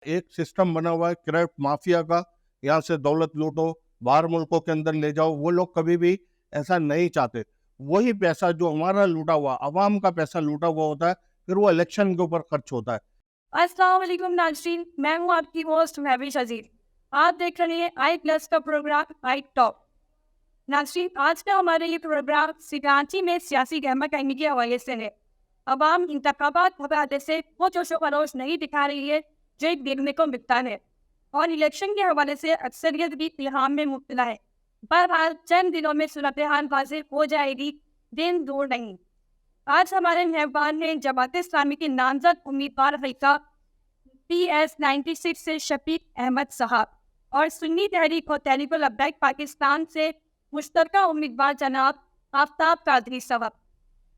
ایک سسٹم بنا ہوا ہے کرپٹ مافیا کا، یہاں سے دولت لوٹو، باہر ملکوں کے اندر لے جاؤ. وہ لوگ کبھی بھی ایسا نہیں چاہتے. وہی پیسہ جو ہمارا لوٹا ہوا، عوام کا پیسہ لوٹا ہوا ہوتا ہے، پھر وہ الیکشن کے اوپر خرچ ہوتا ہے. السلام علیکم ناظرین، میں ہوں آپ کی ہوسٹ مہوش عزیز. آپ دیکھ رہے ہیں آئی پلس کا پروگرام آئی ٹاپ. ناظرین، آج کا ہمارے یہ پروگرام کراچی میں سیاسی گہما گہمی کے حوالے سے ہے. عوام انتخابات حوالے سے وہ جوش و خروش نہیں دکھا رہی ہے جو ایک دیکھنے کو ملتا ہے، اور الیکشن کے حوالے سے اکثریت بھی اتحام میں مبتلا ہے. بہرحال چند دنوں میں صورتحال واضح ہو جائے گی، دن دور نہیں. آج ہمارے مہمان ہیں جماعت اسلامی کے نامزد امیدوار حلقہ PS96 سے شفیق احمد صاحب، اور سنی تحریک و تحریک الابیک پاکستان سے مشترکہ امیدوار جناب آفتاب قادری صاحب.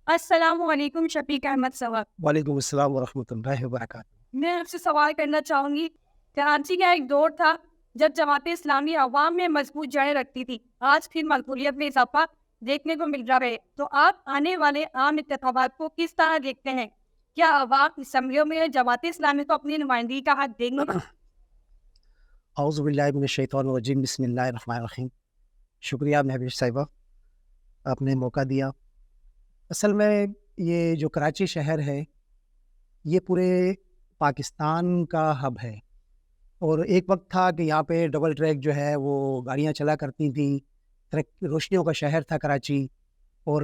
السلام علیکم شفیق احمد صاحب. وعلیکم السلام ورحمۃ اللہ وبرکاتہ. میں آپ سے سوال کرنا چاہوں گی، کراچی کا ایک دور تھا جب جماعت اسلامی عوام میں مضبوط جڑیں رکھتی تھی، آج پھر مقبولیت میں اضافہ دیکھنے کو مل رہا ہے، تو آپ آنے والے عام انتخابات کو کس طرح دیکھتے ہیں؟ کیا عوام اسمبلیوں میں جماعت اسلامی کو اپنی نمائندگی کا حق دیں گے؟ اعوذ باللہ من الشیطان الرجیم، بسم اللہ الرحمن الرحیم. شکریہ مہوش صاحبہ، آپ نے موقع دیا. اصل میں یہ جو کراچی شہر ہے یہ پورے پاکستان کا ہب ہے، اور ایک وقت تھا کہ یہاں پہ ڈبل ٹریک جو ہے وہ گاڑیاں چلا کرتی تھیں، روشنیوں کا شہر تھا کراچی. اور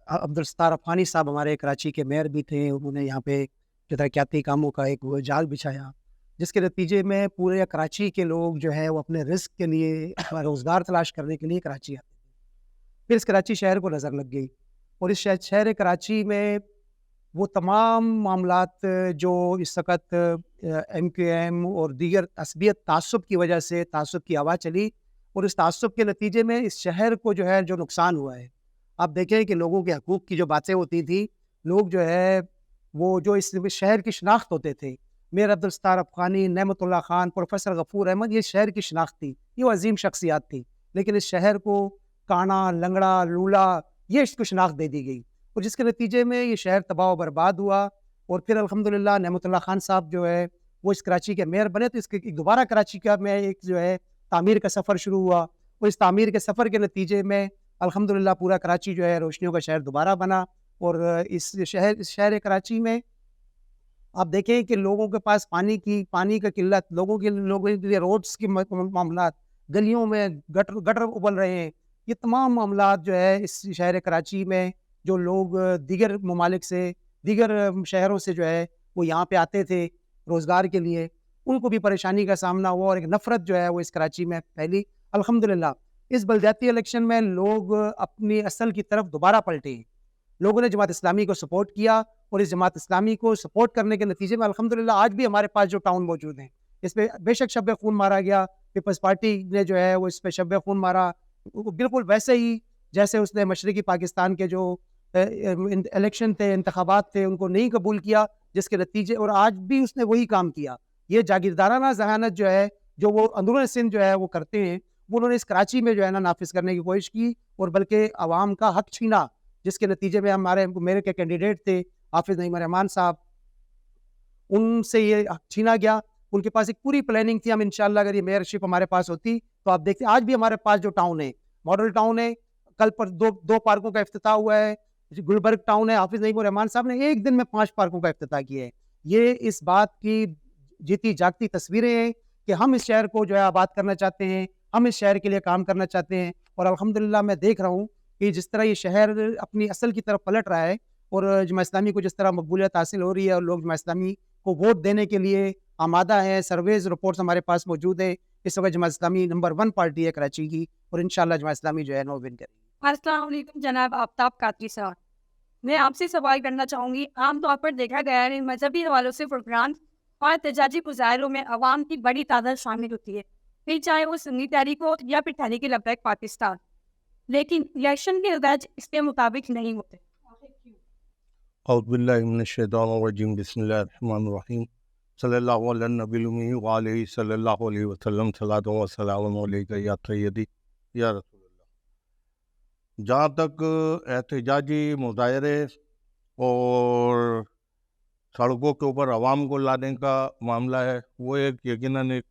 عبدالستار افغانی صاحب ہمارے کراچی کے میئر بھی تھے، انہوں نے یہاں پہ جو ترقیاتی کاموں کا ایک جال بچھایا، جس کے نتیجے میں پورے کراچی کے لوگ جو ہے وہ اپنے رزق کے لیے، اپنا روزگار تلاش کرنے کے لیے کراچی آتے تھے. پھر اس کراچی شہر کو نظر لگ گئی، اور اس شہر کراچی میں وہ تمام معاملات جو اس وقت MQM اور دیگر عصبیت تعصب کی وجہ سے تعصب کی ہوا چلی، اور اس تعصب کے نتیجے میں اس شہر کو جو ہے جو نقصان ہوا ہے. آپ دیکھیں کہ لوگوں کے حقوق کی جو باتیں ہوتی تھیں، لوگ جو ہے وہ جو اس شہر کی شناخت ہوتے تھے، میر عبدالستار افغانی، نعمت اللہ خان، پروفیسر غفور احمد، یہ شہر کی شناخت تھی، یہ وہ عظیم شخصیات تھی. لیکن اس شہر کو کانا، لنگڑا، لولا، یہ اس کو شناخت دے دی گئی، اور جس کے نتیجے میں یہ شہر تباہ و برباد ہوا. اور پھر الحمدللہ نعمت اللہ خان صاحب جو ہے وہ اس کراچی کے میئر بنے، تو اس کے دوبارہ کراچی کا میں ایک جو ہے تعمیر کا سفر شروع ہوا. اور اس تعمیر کے سفر کے نتیجے میں الحمدللہ پورا کراچی جو ہے روشنیوں کا شہر دوبارہ بنا. اور اس شہر کراچی میں آپ دیکھیں کہ لوگوں کے پاس پانی کا قلت، لوگوں کے لیے روڈز کے معاملات، گلیوں میں گٹر ابل رہے ہیں. یہ تمام معاملات جو ہے اس شہر کراچی میں جو لوگ دیگر ممالک سے، دیگر شہروں سے جو ہے وہ یہاں پہ آتے تھے روزگار کے لیے، ان کو بھی پریشانی کا سامنا ہوا، اور ایک نفرت جو ہے وہ اس کراچی میں پھیلی. الحمدللہ اس بلدیاتی الیکشن میں لوگ اپنی اصل کی طرف دوبارہ پلٹے ہیں. لوگوں نے جماعت اسلامی کو سپورٹ کیا، اور اس جماعت اسلامی کو سپورٹ کرنے کے نتیجے میں الحمدللہ آج بھی ہمارے پاس جو ٹاؤن موجود ہیں، اس پہ بے شک شب خون مارا گیا. پیپلز پارٹی نے جو ہے وہ اس پہ شب خون مارا، بالکل ویسے ہی جیسے اس نے مشرقی پاکستان کے جو الیکشن تھے، انتخابات تھے، ان کو نہیں قبول کیا، جس کے نتیجے، اور آج بھی اس نے وہی کام کیا. یہ جاگیردارانہ ذہانت جو ہے جو وہ اندرون سندھ جو ہے وہ کرتے ہیں، وہ انہوں نے اس کراچی میں جو ہے نا نافذ کرنے کی کوشش کی، اور بلکہ عوام کا حق چھینا، جس کے نتیجے میں میرے کے کینڈیڈیٹ تھے حافظ نعیم الرحمان صاحب، ان سے یہ حق چھینا گیا. ان کے پاس ایک پوری پلاننگ تھی. ہم انشاءاللہ اگر یہ میئرشپ ہمارے پاس ہوتی تو آپ دیکھتے آج بھی ہمارے پاس جو ٹاؤن ہے ماڈل ٹاؤن ہے، کل پر دو پارکوں کا افتتاح ہوا ہے. گلبرگ ٹاؤن ہے، حافظ نعیم الرحمان صاحب نے ایک دن میں 5 پارکوں کا افتتاح کیا ہے. یہ اس بات کی جیتی جاگتی تصویریں ہیں کہ ہم اس شہر کو جو ہے آباد کرنا چاہتے ہیں، ہم اس شہر کے لیے کام کرنا چاہتے ہیں. اور الحمدللہ میں دیکھ رہا ہوں کہ جس طرح یہ شہر اپنی اصل کی طرف پلٹ رہا ہے، اور جماعت اسلامی کو جس طرح مقبولیت حاصل ہو رہی ہے، اور لوگ جماعت اسلامی کو ووٹ دینے کے لیے آمادہ ہیں. سرویز رپورٹس ہمارے پاس موجود ہیں. اس وقت جماعت اسلامی نمبر 1 پارٹی ہے کراچی کی، اور انشاءاللہ جماعت اسلامی جو ہے نو ون کرے گی. السلام علیکم جناب آفتاب قادری صاحب. میں آپ سے سوال کرنا چاہوں گی، عام طور پر دیکھا گیا ہے مذہبی حوالوں سے پروگرام اور احتجاجی مظاہروں میں عوام کی بڑی تعداد شامل ہوتی ہے، پھر چاہے وہ سنی تحریک ہو یا پھر تحریک لبیک پاکستان، لیکن الیکشن کے نتائج اس کے مطابق نہیں ہوتے. اعوذ باللہ من الشیطان الرجیم، بسم اللہ الرحمن الرحیم، صلی اللہ علی النبی الامی وعلیہ صلی اللہ علیہ وسلم، صلاۃ و سلام علیک یا سیدی یا رسول اللہ. جہاں تک احتجاجی مظاہرے اور सड़कों के ऊपर आवाम को लाने का मामला है, वो एक यकीनन एक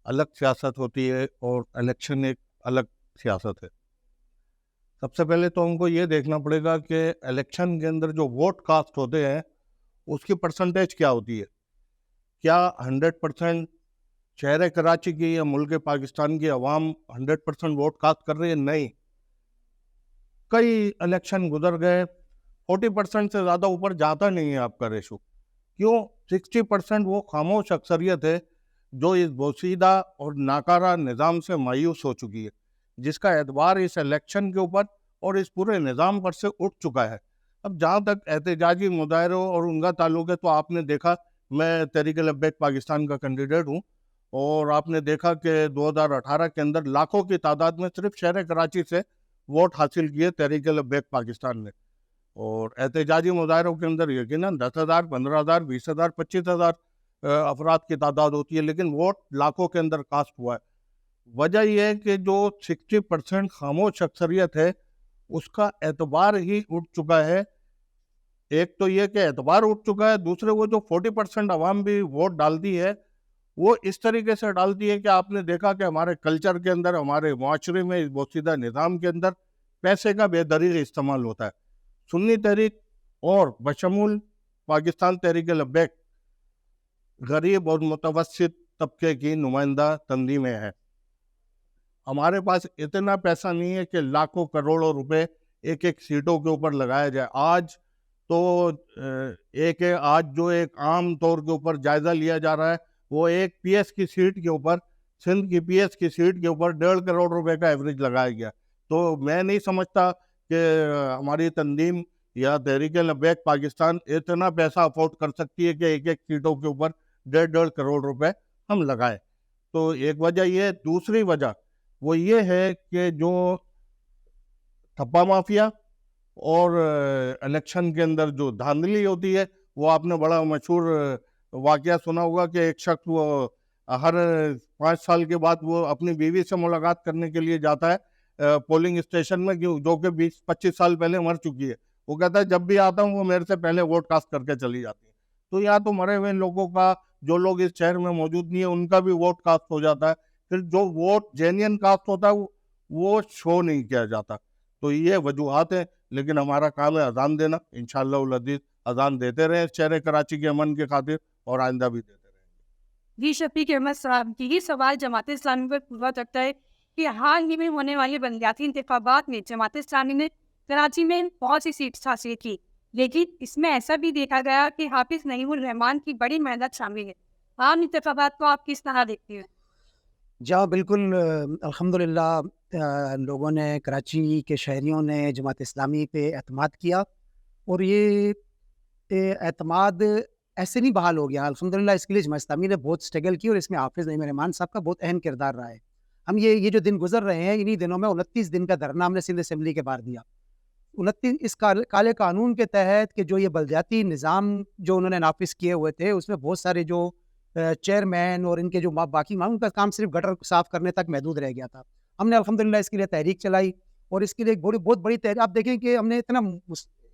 अलग सियासत होती है और इलेक्शन एक अलग सियासत है। सबसे पहले तो हमको ये देखना पड़ेगा कि इलेक्शन के अंदर जो वोट कास्ट होते हैं उसकी परसेंटेज क्या होती है। क्या 100% शहर कराची की या मुल्क पाकिस्तान की आवाम 100% वोट कास्ट कर रही है? नहीं। कई इलेक्शन गुजर गए, 40% से ज़्यादा ऊपर जाता नहीं है आपका रेशो। क्यों? 60% वो खामोश अक्सरियत है जो इस बोसीदा और नाकारा निज़ाम से मायूस हो चुकी है, जिसका एतबार इस इलेक्शन के ऊपर और इस पूरे निज़ाम पर से उठ चुका है। अब जहाँ तक एहतजाजी मुजाहरों और उनका ताल्लुक है, तो आपने देखा, मैं तहरीक लब्बैक पाकिस्तान का कैंडिडेट हूँ, और आपने देखा कि 2018 के अंदर लाखों की तादाद में सिर्फ शहर कराची से वोट हासिल किए तहरीक लब्बैक पाकिस्तान ने। और एहतजाजी मुजाहरों के अंदर यकीनन 10,000, 15,000, 20,000, 25,000 अफराद की तादाद होती है, लेकिन वोट लाखों के अंदर कास्ट हुआ है। वजह यह है कि जो 60% खामोश अक्सरियत है उसका एतबार ही उठ चुका है। एक तो ये कि एतबार उठ चुका है, दूसरे वो जो 40% आवाम भी वोट डालती है वो इस तरीके से डालती है कि आपने देखा कि हमारे कल्चर के अंदर, हमारे माशरे में, इस बोसीदा निज़ाम के अंदर पैसे का बेदरीग इस्तेमाल होता है। सुन्नी तहरीक और बशमूल पाकिस्तान तहरीक लब्बैक गरीब और मुतवस्सित तबके की नुमाइंदा तंजीमें हैं। हमारे पास इतना पैसा नहीं है कि लाखों करोड़ों रुपए एक एक सीटों के ऊपर लगाया जाए। आज तो आज जो एक आम तौर के ऊपर जायज़ा लिया जा रहा है, वो एक पीएस की सीट के ऊपर, सिंध की पीएस की सीट के ऊपर 1.5 करोड़ रुपए का एवरेज लगाया गया। तो मैं नहीं समझता कि हमारी तंजीम या तहरीक लब्बैक पाकिस्तान इतना पैसा अफोर्ड कर सकती है कि एक एक सीटों के ऊपर 1.5 करोड़ रुपए हम लगाएं। तो एक वजह ये। दूसरी वजह वो ये है कि जो ठप्पा माफिया और इलेक्शन के अंदर जो धांधली होती है, वो आपने बड़ा मशहूर वाकया सुना होगा कि एक शख्स वो हर 5 साल के बाद वो अपनी बीवी से मुलाकात करने के लिए जाता है पोलिंग स्टेशन में, जो कि 20-25 साल पहले मर चुकी है। वो कहता है जब भी आता हूँ वो मेरे से पहले वोट कास्ट करके चली जाती है। तो यहाँ तो मरे हुए लोगों का, जो लोग इस शहर में मौजूद नहीं है, उनका भी वोट कास्ट हो जाता है। फिर जो वोट जेन्युइन कास्ट होता है वो शो नहीं किया जाता। तो ये वजूहात है, लेकिन हमारा काम है अजान देना। इंशाअल्लाह उल अज़ीज़ अजान देते रहे शहर कराची के अमन के खातिर, और आइंदा भी देते रहेंगे। जी शफीक अहमद साहब, यही सवाल जमात इस्लामी पर पूरा करता है कि हाल ही में होने वाले बलदियाती इंतखाबात में जमात इस्लामी ने कराची में बहुत सी सीट्स हासिल की, लेकिन इसमें ऐसा भी देखा गया कि हाफिज नईमुर रहमान की बड़ी मेहनत शामिल है। आम इंतखाबात को आप किस तरह देखते हैं? जहाँ बिल्कुल अल्हम्दुलिल्लाह लोगों ने, कराची के शहरियों ने जमात इस्लामी पे एतमाद किया, और ये एतमाद ऐसे नहीं बहाल हो गया। अल्हम्दुलिल्लाह इसके लिए जमात इस्लामी ने बहुत स्ट्रगल की, और इसमें हाफिज़ नईमुर रहमान साहब का बहुत अहम किरदार रहा है। हम ये जो दिन गुजर रहे हैं, इन्हीं दिनों में 29 दिन का धरना हमने सिंध असेंबली के बाहर दिया। 29 इस काले कानून के तहत कि जो ये बलदियाती निज़ाम जो उन्होंने नाफिज किए हुए थे, उसमें बहुत सारे जो चेयरमैन और इनके जो बाकी उनका काम सिर्फ गटर साफ करने तक महदूद रह गया था। हमने अल्हम्दुलिल्लाह इसके लिए तहरीक चलाई, और इसके लिए एक बहुत बड़ी तहरीक। आप देखें कि हमने इतना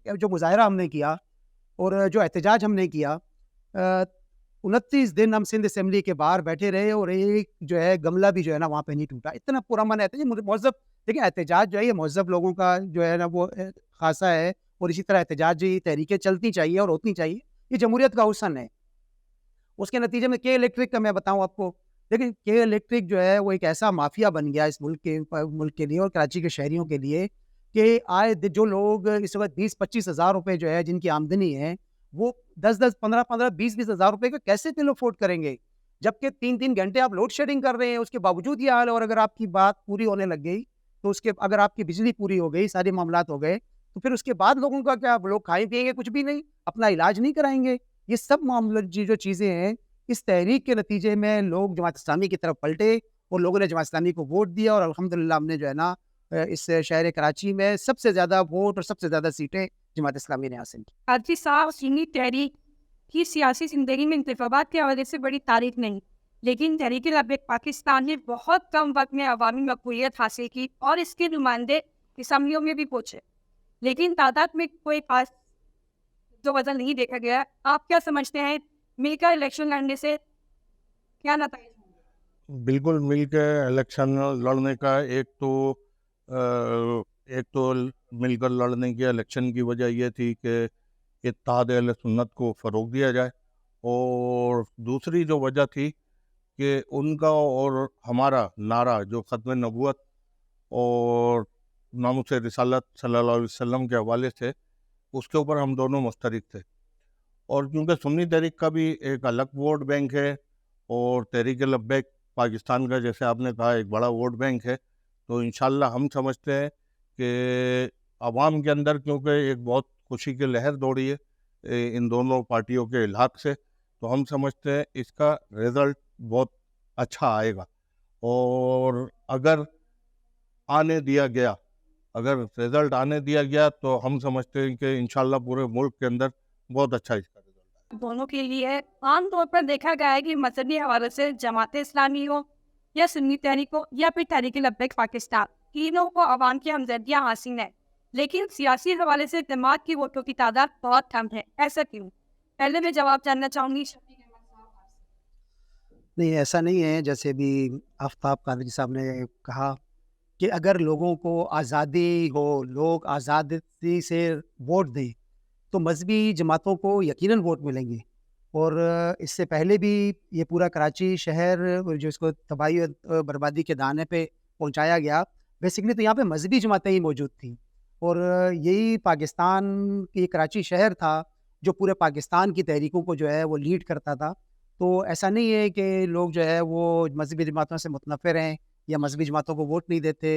जो मुजाहरा हमने किया और जो एहतजाज हमने किया, 29 दिन हम सिंध असेंबली के बाहर बैठे रहे, और एक जो है गमला भी जो है ना वहाँ पे नहीं टूटा। इतना पूरा मन है। मौज़ब देखिए, एहतजाज जो है ये मौज़ब लोगों का जो है ना वो खासा है, और इसी तरह एहतजाजी तहरीकें चलती चाहिए और होती चाहिए। ये जमहूरियत का हुस्न है। उसके नतीजे में के इलेक्ट्रिक का मैं बताऊं आपको, देखिए के इलेक्ट्रिक जो है वो एक ऐसा माफिया बन गया इस मुल्क के लिए और कराची के शहरियों के लिए, कि आए जो लोग इस वक्त 20-25 हज़ार रुपये जो है जिनकी आमदनी है, वो 10-10, 15-15, 20-20 हज़ार रुपये का कैसे बिल अफोर्ड करेंगे, जबकि 3-3 घंटे आप लोड शेडिंग कर रहे हैं। उसके बावजूद ये हाल है। और अगर आपकी बात पूरी होने लग गई, तो उसके अगर आपकी बिजली पूरी हो गई, सारे मामलात हो गए, तो फिर उसके बाद लोगों का क्या? लोग खाएं पिएंगे कुछ भी नहीं, अपना इलाज नहीं कराएंगे। ये सब मामले जो चीज़ें हैं, इस तहरीक के नतीजे में लोग जमात इस्लामी की तरफ पलटे, और लोगों ने जमात इस्लामी को वोट दिया, और अल्हम्दुलिल्लाह हमने जो है ना इस शहर कराची में सबसे ज़्यादा वोट और सबसे ज़्यादा सीटें जमात इस्लामी ने हासिल की। हाजी साहब, सुन्नी तहरीक की सियासी ज़िंदगी में इंतखाबात की वजह से बड़ी तारीफ नहीं, लेकिन तहरीक लब्बैक पाकिस्तान ने बहुत कम वक्त में अवामी मकबूलियत हासिल की, और इसके नुमाइंदे असम्बलियों में भी पहुँचे, लेकिन तादाद में कोई खास जो वजह नहीं देखा गया है, आप क्या समझते हैं मिलकर इलेक्शन लड़ने से क्या नतीजे होंगे? बिल्कुल मिल के इलेक्शन लड़ने का एक तो मिलकर लड़ने की इलेक्शन की वजह ये थी कि इत्तेहाद अहले सुन्नत को फ़रोग़ दिया जाए, और दूसरी जो वजह थी कि उनका और हमारा नारा जो ख़त्म नबूवत और नामुस रिसालत सल्लल्लाहु अलैहि वसल्लम के हवाले से, उसके ऊपर हम दोनों मुश्तरक थे। और क्योंकि सुन्नी तहरीक का भी एक अलग वोट बैंक है और तहरीक लब्बैक पाकिस्तान का, जैसे आपने कहा, एक बड़ा वोट बैंक है, तो इंशाल्लाह हम समझते हैं कि आवाम के अंदर क्योंकि एक बहुत खुशी की लहर दौड़ी है इन दोनों पार्टियों के इल्हाक से, तो हम समझते हैं इसका रिज़ल्ट बहुत अच्छा आएगा। और अगर रिज़ल्ट आने दिया गया तो हम समझते हैं कि इंशाल्लाह पूरे मुल्क के अंदर बहुत अच्छा इसका रिज़ल्ट आएगा। दोनों के लिए आम तौर पर देखा गया है कि मजहबी हवाले से जमात इस्लामी हो या सुन्नी तहरीक हो या फिर तहरीक लब्बैक पाकिस्तान, तीनों को अवाम की हमदर्दियाँ हासिल हैं, लेकिन सियासी हवाले से जमात की वोटों की तादाद बहुत कम है। ऐसा क्यों? पहले मैं जवाब जानना चाहूँगी शफीक अहमद साहब आपसे। नहीं, ऐसा नहीं है। जैसे अभी आफ्ताब कादरी साहब ने कहा कि अगर लोगों को आज़ादी हो, लोग आज़ादी से वोट दें, तो मज़हबी जमातों को यकीनन वोट मिलेंगे। और इससे पहले भी ये पूरा कराची शहर जो इसको तबाही और बर्बादी के दाने पे पहुंचाया गया, बेसिकली तो यहाँ पे मज़हबी जमातें ही मौजूद थीं। और यही पाकिस्तान की कराची शहर था जो पूरे पाकिस्तान की तहरीकों को जो है वो लीड करता था। तो ऐसा नहीं है कि लोग जो है वो मज़हबी जमातों से मुतनफ़िर हैं या मज़हबी जमातों को वोट नहीं देते।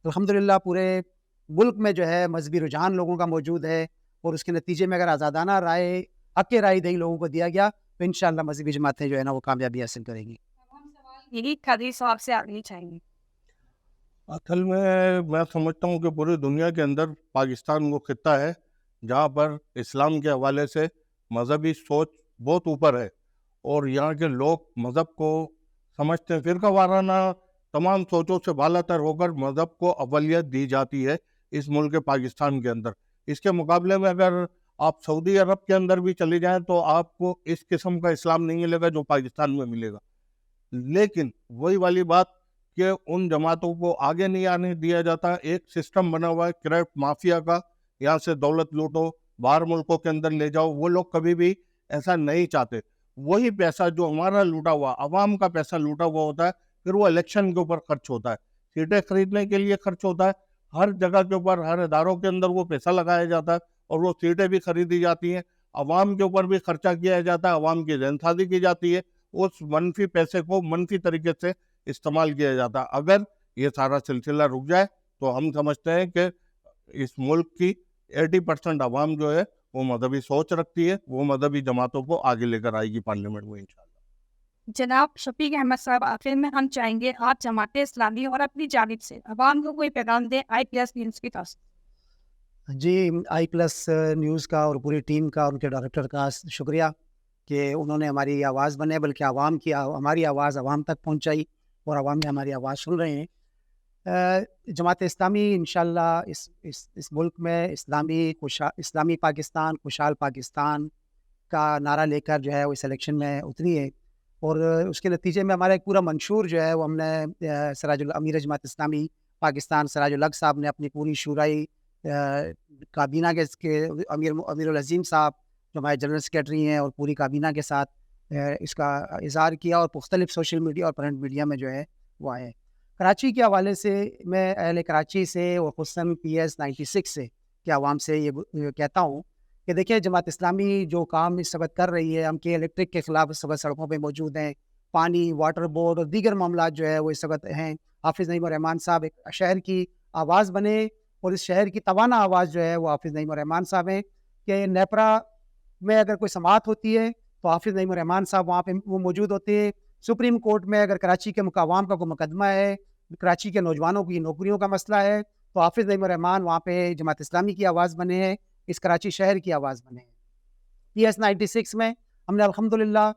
तो अल्हम्दुलिल्लाह पूरे मुल्क में जो है मज़हबी रुझान लोगों का मौजूद है, और उसके नतीजे में अगर आज़ादाना राय, हक़ राय दही लोगों को दिया गया, तो इंशाअल्लाह मज़हबी जमातें जो है ना वो कामयाबी हासिल करेंगी। अब हम सवाल यही कादरी साहब से आगे चाहेंगे। असल में मैं समझता हूँ कि पूरी दुनिया के अंदर पाकिस्तान वो खित्ता है जहाँ पर इस्लाम के हवाले से मजहबी सोच बहुत ऊपर है, और यहाँ के लोग मज़हब को समझते हैं। फ़िरका वाराना तमाम सोचों से बालातर होकर मज़हब को अव्वलियत दी जाती है इस मुल्क पाकिस्तान के अंदर। इसके मुकाबले में अगर आप सऊदी अरब के अंदर भी चले जाएं तो आपको इस किस्म का इस्लाम नहीं मिलेगा जो पाकिस्तान में मिलेगा। लेकिन वही वाली बात कि उन जमातों को आगे नहीं आने दिया जाता। एक सिस्टम बना हुआ है क्राफ्ट माफिया का, यहाँ से दौलत लूटो, बाहर मुल्कों के अंदर ले जाओ। वो लोग कभी भी ऐसा नहीं चाहते। वही पैसा जो हमारा लूटा हुआ, अवाम का पैसा लूटा हुआ होता है, फिर वो इलेक्शन के ऊपर खर्च होता है, सीटें खरीदने के लिए खर्च होता है, हर जगह के ऊपर, हर इदारों के अंदर वो पैसा लगाया जाता है और वो सीटें भी खरीदी जाती हैं। अवाम के ऊपर भी खर्चा किया जाता है, अवाम की जैनसाजी की जाती है, उस मनफी पैसे को मनफी तरीके से इस्तेमाल किया जाता है। अगर ये सारा सिलसिला रुक जाए तो हम समझते हैं कि इस मुल्क की 80% अवाम जो है वो मजहबी सोच रखती है, वो मजहबी जमातों को आगे लेकर आएगी पार्लियामेंट में इंशाल्लाह। जनाब शफीक अहमद साहब, आखिर में हम चाहेंगे आप जमात इस्लामी और अपनी जानिब से अवाम को कोई पैगाम दें IPS न्यूज़ की तरफ से। जी, I+ न्यूज़ का और पूरी टीम का, उनके डायरेक्टर का शुक्रिया कि उन्होंने हमारी आवाज़ बने, बल्कि आवाम की हमारी आवाज़ आवाम तक पहुंचाई और आवाम में हमारी आवाज़ सुन रहे हैं। जमात इस्लामी इंशाल्लाह इस मुल्क में इस्लामी पाकिस्तान, खुशहाल पाकिस्तान का नारा लेकर जो है वो इस इलेक्शन में उतरी है। और उसके नतीजे में हमारा एक पूरा मंशूर जो है वो हमने सराजुल अमीर जमात इस्लामी पाकिस्तान सराजुल हक साहब ने अपनी पूरी शूराई काबीना के अमीरुल अज़ीम साहब जो हमारे जनरल सेक्रेटरी हैं और पूरी काबीना के साथ इसका इज़हार किया, और मुख्तलिफ सोशल मीडिया और प्रिंट मीडिया में जो है वो आए। कराची के हवाले से मैं अहले कराची से और खुसूसन PS 96 से के आवाम से ये कहता हूँ कि देखिए, जमात इस्लामी जो काम इस वक्त कर रही है, हम के इलेक्ट्रिक के ख़िलाफ़ इस वक्त सड़कों पे मौजूद हैं, पानी, वाटर बोर्ड और दीगर मामलात जो है वो इस वक्त हैं। हाफिज़ नईम रहमान साहब एक शहर की आवाज़ बने, और इस शहर की तवाना आवाज़ जो है वो हाफिज़ नईम रहमान साहब हैं कि नेपरा में अगर कोई समाअत होती है तो हाफिज़ नईम रहमान साहब वहाँ पे वो मौजूद होते हैं। सुप्रीम कोर्ट में अगर कराची के मुकावाम का कोई मुकदमा है, कराची के नौजवानों की नौकरियों का मसला है, तो हाफिज़ नईम रहमान वहाँ पे जमात इस्लामी की आवाज़ बने हैं, इस कराची शहर की आवाज़ बने हैं। PS 96 में हमने अल्हम्दुलिल्लाह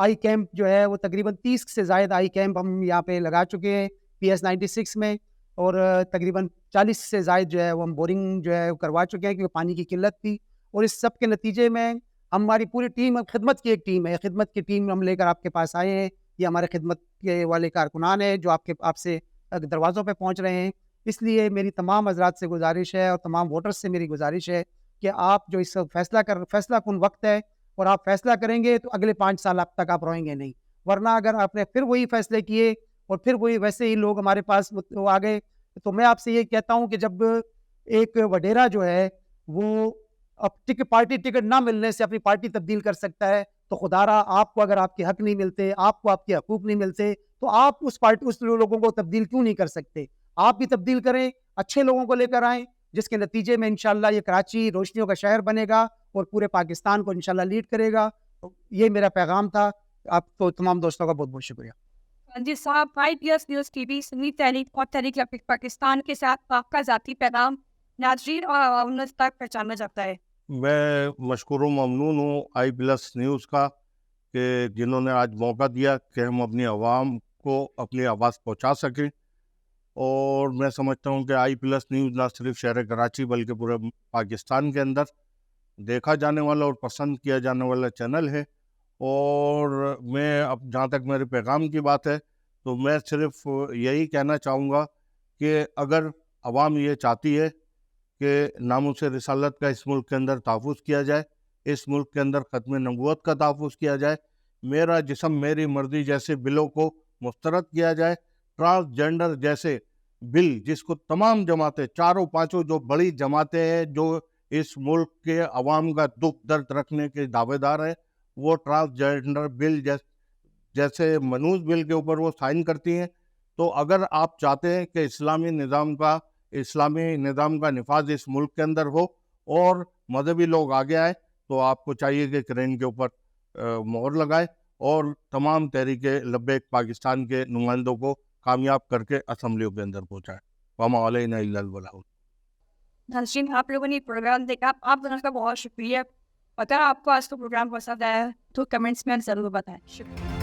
आई कैंप जो है वो तकरीबन 30 से ज़ायद आई कैंप हम यहाँ पे लगा चुके हैं PS 96 में, और तकरीबन 40 से ज़ायद जो है वो हम बोरिंग जो है करवा चुके हैं क्योंकि पानी की किल्लत थी। اور اس سب کے نتیجے میں ہماری پوری ٹیم خدمت کی ایک ٹیم ہے، خدمت کی ٹیم ہم لے کر آپ کے پاس آئے ہیں. یہ ہمارے خدمت کے والے کارکنان ہیں جو آپ سے دروازوں پہ پہنچ رہے ہیں. اس لیے میری تمام حضرات سے گزارش ہے اور تمام ووٹرز سے میری گزارش ہے کہ آپ جو اس فیصلہ کن وقت ہے اور آپ فیصلہ کریں گے تو اگلے 5 سال اب تک آپ روئیں گے نہیں. ورنہ اگر آپ نے پھر وہی فیصلے کیے اور پھر وہی ویسے ہی لوگ ہمارے پاس آ گئے, تو میں آپ سے یہ کہتا ہوں کہ جب ایک وڈیرا جو ہے وہ اب پارٹی ٹکٹ نہ ملنے سے اپنی پارٹی تبدیل کر سکتا ہے, تو خدا را آپ کو اگر آپ کے حق نہیں ملتے, آپ کو آپ کے حقوق نہیں ملتے, تو آپ اس لوگوں کو تبدیل کیوں نہیں کر سکتے؟ آپ بھی تبدیل کریں, اچھے لوگوں کو لے کر آئیں, جس کے نتیجے میں انشاءاللہ یہ کراچی روشنیوں کا شہر بنے گا اور پورے پاکستان کو انشاءاللہ لیڈ کرے گا. یہ میرا پیغام تھا. آپ کو تمام دوستوں کا بہت بہت شکریہ. جی صاحب, IPS نیوز ٹی وی سنی تحریک اور تحریک پاکستان کے ساتھ آپ کا ذاتی پیغام ناظرین اور عوام تک پہنچانا چاہتا ہے. میں مشکور و ممنون ہوں IPS نیوز کا کہ جنہوں نے آج موقع دیا کہ ہم اپنی عوام کو اپنی آواز پہنچا سکیں. اور میں سمجھتا ہوں کہ IPS نیوز نہ صرف شہر کراچی بلکہ پورے پاکستان کے اندر دیکھا جانے والا اور پسند کیا جانے والا چینل ہے. اور میں اب جہاں تک میرے پیغام کی بات ہے تو میں صرف یہی کہنا چاہوں گا کہ اگر عوام یہ چاہتی ہے کہ ناموس رسالت کا اس ملک کے اندر تحفظ کیا جائے, اس ملک کے اندر ختم نبوت کا تحفظ کیا جائے, میرا جسم میری مرضی جیسے بلوں کو مسترد کیا جائے, ٹرانسجینڈر جیسے بل جس کو تمام جماعتیں, چاروں پانچوں جو بڑی جماعتیں ہیں جو اس ملک کے عوام کا دکھ درد رکھنے کے دعوے دار ہیں, وہ ٹرانسجینڈر بل جیسے منوز بل کے اوپر وہ سائن کرتی ہیں. تو اگر آپ چاہتے ہیں کہ اسلامی نظام کا نفاذ اس ملک کے اندر ہو اور مذہبی لوگ آگے آئے, تو آپ کو چاہیے کہ کرین کے اوپر مہر لگائے اور تمام تحریک لبیک پاکستان کے نمائندوں کو کامیاب کر کے اسمبلیوں کے اندر پہنچائے. وما علینا الا البلاغ. ناظرین, آپ لوگوں نے پروگرام دیکھا, آپ دونوں کا بہت شکریہ. اگر آپ کو آج کا پروگرام پسند آیا تو کمنٹس میں ضرور بتائیں. شکریہ.